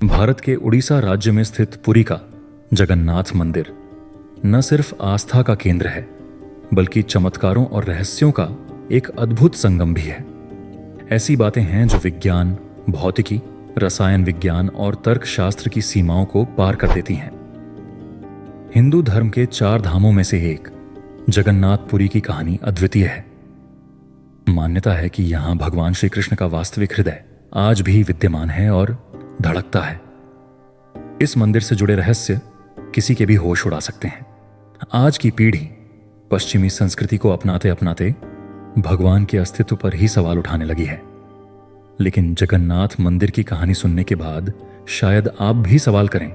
भारत के उड़ीसा राज्य में स्थित पुरी का जगन्नाथ मंदिर न सिर्फ आस्था का केंद्र है, बल्कि चमत्कारों और रहस्यों का एक अद्भुत संगम भी है। ऐसी बातें हैं जो विज्ञान, भौतिकी, रसायन विज्ञान और तर्कशास्त्र की सीमाओं को पार कर देती हैं। हिंदू धर्म के 4 धामों में से एक जगन्नाथपुरी की कहानी अद्वितीय है। मान्यता है कि यहां भगवान श्री कृष्ण का वास्तविक हृदय आज भी विद्यमान है और धड़कता है। इस मंदिर से जुड़े रहस्य किसी के भी होश उड़ा सकते हैं। आज की पीढ़ी पश्चिमी संस्कृति को अपनाते अपनाते भगवान के अस्तित्व पर ही सवाल उठाने लगी है, लेकिन जगन्नाथ मंदिर की कहानी सुनने के बाद शायद आप भी सवाल करें,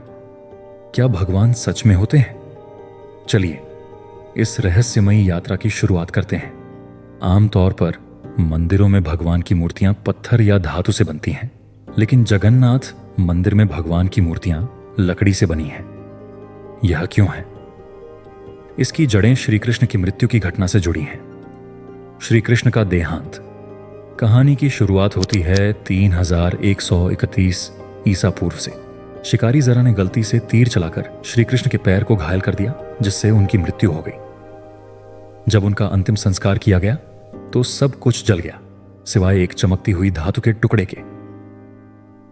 क्या भगवान सच में होते हैं? चलिए इस रहस्यमयी यात्रा की शुरुआत करते हैं। आमतौर पर मंदिरों में भगवान की मूर्तियां पत्थर या धातु से बनती हैं, लेकिन जगन्नाथ मंदिर में भगवान की मूर्तियां लकड़ी से बनी हैं। यह क्यों है? इसकी जड़ें श्री कृष्ण की मृत्यु की घटना से जुड़ी हैं। श्री कृष्ण का देहांत। कहानी की शुरुआत होती है 3131 ईसा पूर्व से। शिकारी जरा ने गलती से तीर चलाकर श्री कृष्ण के पैर को घायल कर दिया, जिससे उनकी मृत्यु हो गई। जब उनका अंतिम संस्कार किया गया तो सब कुछ जल गया, सिवाय एक चमकती हुई धातु के टुकड़े के।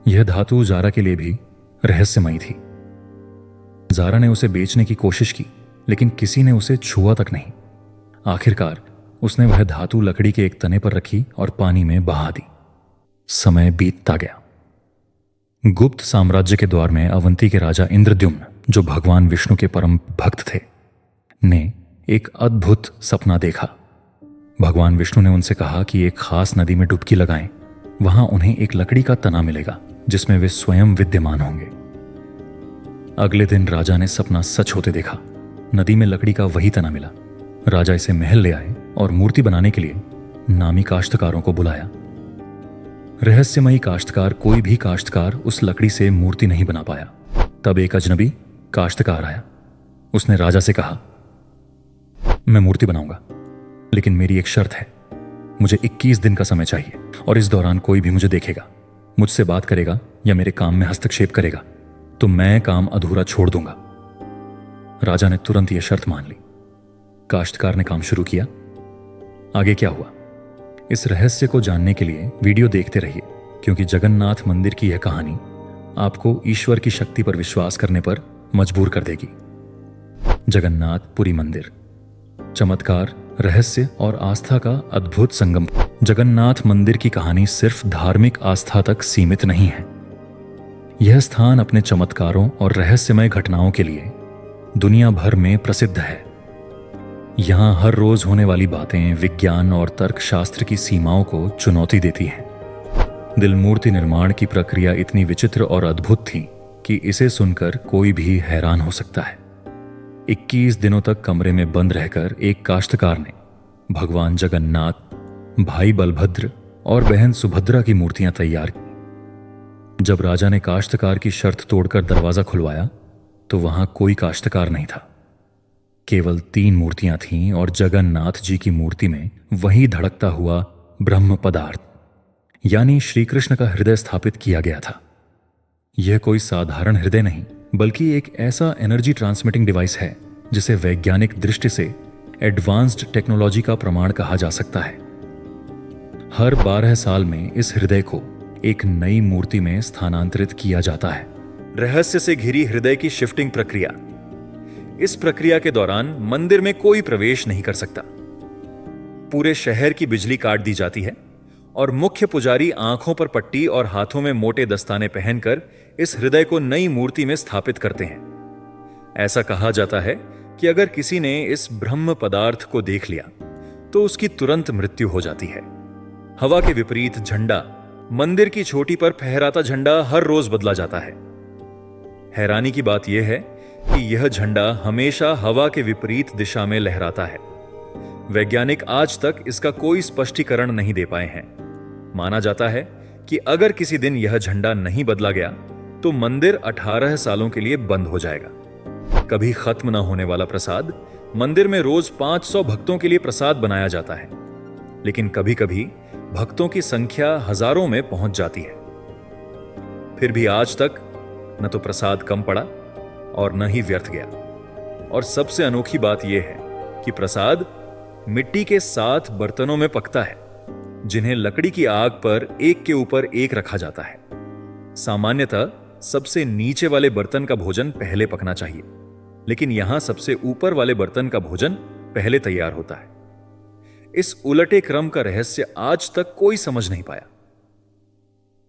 यह धातु जारा के लिए भी रहस्यमयी थी। जारा ने उसे बेचने की कोशिश की, लेकिन किसी ने उसे छुआ तक नहीं। आखिरकार उसने वह धातु लकड़ी के एक तने पर रखी और पानी में बहा दी। समय बीतता गया। गुप्त साम्राज्य के द्वार में अवंती के राजा इंद्रद्युम्न, जो भगवान विष्णु के परम भक्त थे, ने एक अद्भुत सपना देखा। भगवान विष्णु ने उनसे कहा कि एक खास नदी में डुबकी लगाएं, वहां उन्हें एक लकड़ी का तना मिलेगा जिसमें वे स्वयं विद्यमान होंगे। अगले दिन राजा ने सपना सच होते देखा। नदी में लकड़ी का वही तना मिला। राजा इसे महल ले आए और मूर्ति बनाने के लिए नामी काश्तकारों को बुलाया। रहस्यमयी काश्तकार, कोई भी काश्तकार उस लकड़ी से मूर्ति नहीं बना पाया। तब एक अजनबी काश्तकार आया। उसने राजा से कहा, मैं मूर्ति बनाऊंगा, लेकिन मेरी एक शर्त है। मुझे 21 दिन का समय चाहिए और इस दौरान कोई भी मुझे देखेगा, मुझसे बात करेगा या मेरे काम में हस्तक्षेप करेगा तो मैं काम अधूरा छोड़ दूंगा। राजा ने तुरंत यह शर्त मान ली। काश्तकार ने काम शुरू किया। आगे क्या हुआ, इस रहस्य को जानने के लिए वीडियो देखते रहिए, क्योंकि जगन्नाथ मंदिर की यह कहानी आपको ईश्वर की शक्ति पर विश्वास करने पर मजबूर कर देगी। जगन्नाथपुरी मंदिर, चमत्कार, रहस्य और आस्था का अद्भुत संगम। जगन्नाथ मंदिर की कहानी सिर्फ धार्मिक आस्था तक सीमित नहीं है। यह स्थान अपने चमत्कारों और रहस्यमय घटनाओं के लिए दुनिया भर में प्रसिद्ध है। यहां हर रोज होने वाली बातें विज्ञान और तर्कशास्त्र की सीमाओं को चुनौती देती हैं। दिल मूर्ति निर्माण की प्रक्रिया इतनी विचित्र और अद्भुत थी कि इसे सुनकर कोई भी हैरान हो सकता है। 21 दिनों तक कमरे में बंद रहकर एक काश्तकार ने भगवान जगन्नाथ, भाई बलभद्र और बहन सुभद्रा की मूर्तियां तैयार की। जब राजा ने काश्तकार की शर्त तोड़कर दरवाजा खुलवाया तो वहां कोई काश्तकार नहीं था। केवल 3 मूर्तियां थीं और जगन्नाथ जी की मूर्ति में वही धड़कता हुआ ब्रह्म पदार्थ, यानी श्री कृष्ण का हृदय स्थापित किया गया था। यह कोई साधारण हृदय नहीं, बल्कि एक ऐसा एनर्जी ट्रांसमिटिंग डिवाइस है जिसे वैज्ञानिक दृष्टि से एडवांस्ड टेक्नोलॉजी का प्रमाण कहा जा सकता है। हर 12 साल में इस हृदय को एक नई मूर्ति में स्थानांतरित किया जाता है। रहस्य से घिरी हृदय की शिफ्टिंग प्रक्रिया। इस प्रक्रिया के दौरान मंदिर में कोई प्रवेश नहीं कर सकता। पूरे शहर की बिजली काट दी जाती है और मुख्य पुजारी आंखों पर पट्टी और हाथों में मोटे दस्ताने पहनकर इस हृदय को नई मूर्ति में स्थापित करते हैं। ऐसा कहा जाता है कि अगर किसी ने इस ब्रह्म पदार्थ को देख लिया तो उसकी तुरंत मृत्यु हो जाती है। हवा के विपरीत झंडा, मंदिर की चोटी पर फहराता झंडा हर रोज बदला जाता है। हैरानी की बात यह है कि यह झंडा हमेशा हवा के विपरीत दिशा में लहराता है। वैज्ञानिक आज तक इसका कोई स्पष्टीकरण नहीं दे पाए हैं। माना जाता है कि अगर किसी दिन यह झंडा नहीं बदला गया तो मंदिर 18 सालों के लिए बंद हो जाएगा। कभी खत्म न होने वाला प्रसाद, मंदिर में रोज 500 भक्तों के लिए प्रसाद बनाया जाता है, लेकिन कभी कभी भक्तों की संख्या हजारों में पहुंच जाती है। फिर भी आज तक न तो प्रसाद कम पड़ा और न ही व्यर्थ गया। और सबसे अनोखी बात यह है कि प्रसाद मिट्टी के 7 बर्तनों में पकता है, जिन्हें लकड़ी की आग पर एक के ऊपर एक रखा जाता है। सामान्यतः सबसे नीचे वाले बर्तन का भोजन पहले पकना चाहिए, लेकिन यहां सबसे ऊपर वाले बर्तन का भोजन पहले तैयार होता है। इस उलटे क्रम का रहस्य आज तक कोई समझ नहीं पाया।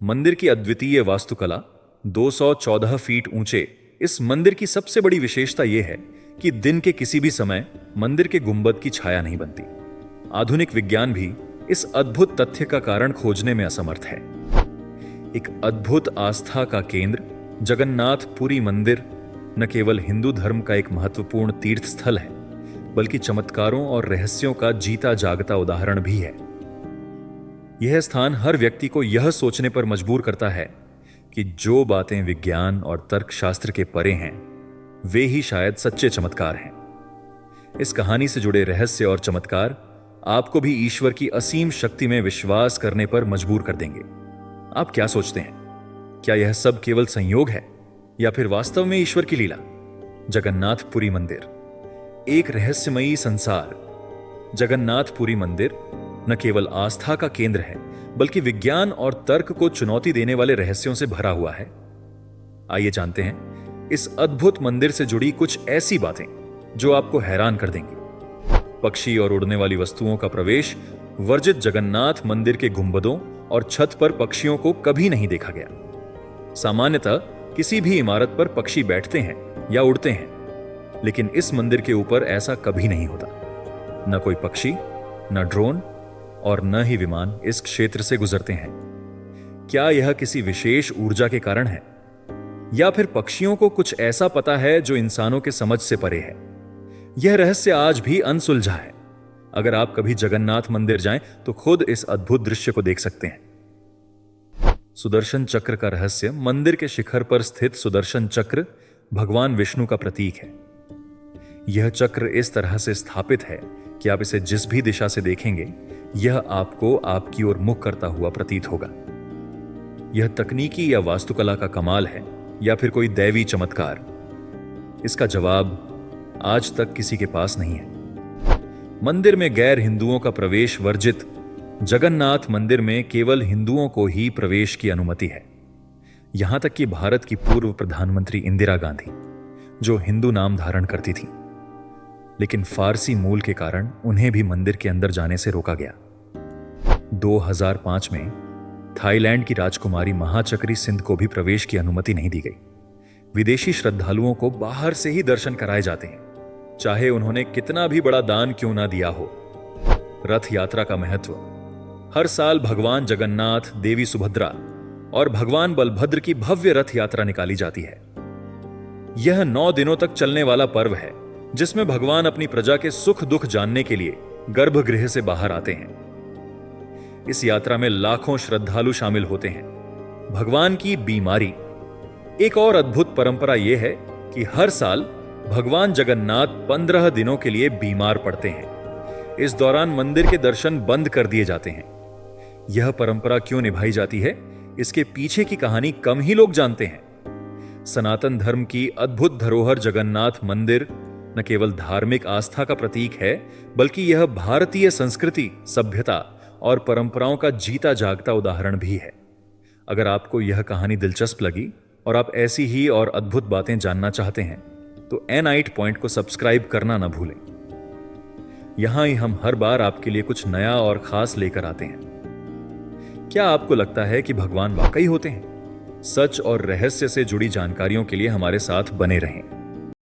मंदिर की अद्वितीय वास्तुकला, 214 फीट ऊंचे इस मंदिर की सबसे बड़ी विशेषता यह है कि दिन के किसी भी समय मंदिर के गुंबद की छाया नहीं बनती। आधुनिक विज्ञान भी इस अद्भुत तथ्य का कारण खोजने में असमर्थ है। एक अद्भुत आस्था का केंद्र जगन्नाथ पुरी मंदिर न केवल हिंदू धर्म का एक महत्वपूर्ण तीर्थ स्थल है, बल्कि चमत्कारों और रहस्यों का जीता जागता उदाहरण भी है। यह स्थान हर व्यक्ति को यह सोचने पर मजबूर करता है कि जो बातें विज्ञान और तर्कशास्त्र के परे हैं, वे ही शायद सच्चे चमत्कार हैं। इस कहानी से जुड़े रहस्य और चमत्कार आपको भी ईश्वर की असीम शक्ति में विश्वास करने पर मजबूर कर देंगे। आप क्या सोचते हैं? क्या यह सब केवल संयोग है या फिर वास्तव में ईश्वर की लीला? जगन्नाथपुरी मंदिर एक रहस्यमयी संसार। जगन्नाथपुरी मंदिर न केवल आस्था का केंद्र है, बल्कि विज्ञान और तर्क को चुनौती देने वाले रहस्यों से भरा हुआ है। आइए जानते हैं इस अद्भुत मंदिर से जुड़ी कुछ ऐसी बातें जो आपको हैरान कर देंगी। पक्षी और उड़ने वाली वस्तुओं का प्रवेश वर्जित जगन्नाथ मंदिर के गुंबदों और छत पर पक्षियों को कभी नहीं देखा गया। सामान्यतः किसी भी इमारत पर पक्षी बैठते हैं या उड़ते हैं, लेकिन इस मंदिर के ऊपर ऐसा कभी नहीं होता। न कोई पक्षी, न ड्रोन और न ही विमान इस क्षेत्र से गुजरते हैं। क्या यह किसी विशेष ऊर्जा के कारण है, या फिर पक्षियों को कुछ ऐसा पता है जो इंसानों के समझ से परे है? यह रहस्य आज भी अनसुलझा है। अगर आप कभी जगन्नाथ मंदिर जाएं तो खुद इस अद्भुत दृश्य को देख सकते हैं। सुदर्शन चक्र का रहस्य। मंदिर के शिखर पर स्थित सुदर्शन चक्र भगवान विष्णु का प्रतीक है। यह चक्र इस तरह से स्थापित है कि आप इसे जिस भी दिशा से देखेंगे, यह आपको आपकी ओर मुख करता हुआ प्रतीत होगा। यह तकनीकी या वास्तुकला का कमाल है या फिर कोई दैवी चमत्कार? इसका जवाब आज तक किसी के पास नहीं है। मंदिर में गैर हिंदुओं का प्रवेश वर्जित। जगन्नाथ मंदिर में केवल हिंदुओं को ही प्रवेश की अनुमति है। यहां तक कि भारत की पूर्व प्रधानमंत्री इंदिरा गांधी, जो हिंदू नाम धारण करती थी, लेकिन फारसी मूल के कारण उन्हें भी मंदिर के अंदर जाने से रोका गया। 2005 में थाईलैंड की राजकुमारी महाचक्री सिंध को भी प्रवेश की अनुमति नहीं दी गई। विदेशी श्रद्धालुओं को बाहर से ही दर्शन कराए जाते हैं, चाहे उन्होंने कितना भी बड़ा दान क्यों ना दिया हो। रथ यात्रा का महत्व। हर साल भगवान जगन्नाथ, देवी सुभद्रा और भगवान बलभद्र की भव्य रथ यात्रा निकाली जाती है। यह 9 दिनों तक चलने वाला पर्व है, जिसमें भगवान अपनी प्रजा के सुख दुख जानने के लिए गर्भगृह से बाहर आते हैं। इस यात्रा में लाखों श्रद्धालु शामिल होते हैं। भगवान की बीमारी। एक और अद्भुत परंपरा यह है कि हर साल भगवान जगन्नाथ 15 दिनों के लिए बीमार पड़ते हैं। इस दौरान मंदिर के दर्शन बंद कर दिए जाते हैं। यह परंपरा क्यों निभाई जाती है, इसके पीछे की कहानी कम ही लोग जानते हैं। सनातन धर्म की अद्भुत धरोहर जगन्नाथ मंदिर न केवल धार्मिक आस्था का प्रतीक है, बल्कि यह भारतीय संस्कृति, सभ्यता और परंपराओं का जीता जागता उदाहरण भी है। अगर आपको यह कहानी दिलचस्प लगी और आप ऐसी ही और अद्भुत बातें जानना चाहते हैं, तो N8 पॉइंट को सब्सक्राइब करना न भूलें। यहां ही हम हर बार आपके लिए कुछ नया और खास लेकर आते हैं। क्या आपको लगता है कि भगवान वाकई होते हैं? सच और रहस्य से जुड़ी जानकारियों के लिए हमारे साथ बने रहें।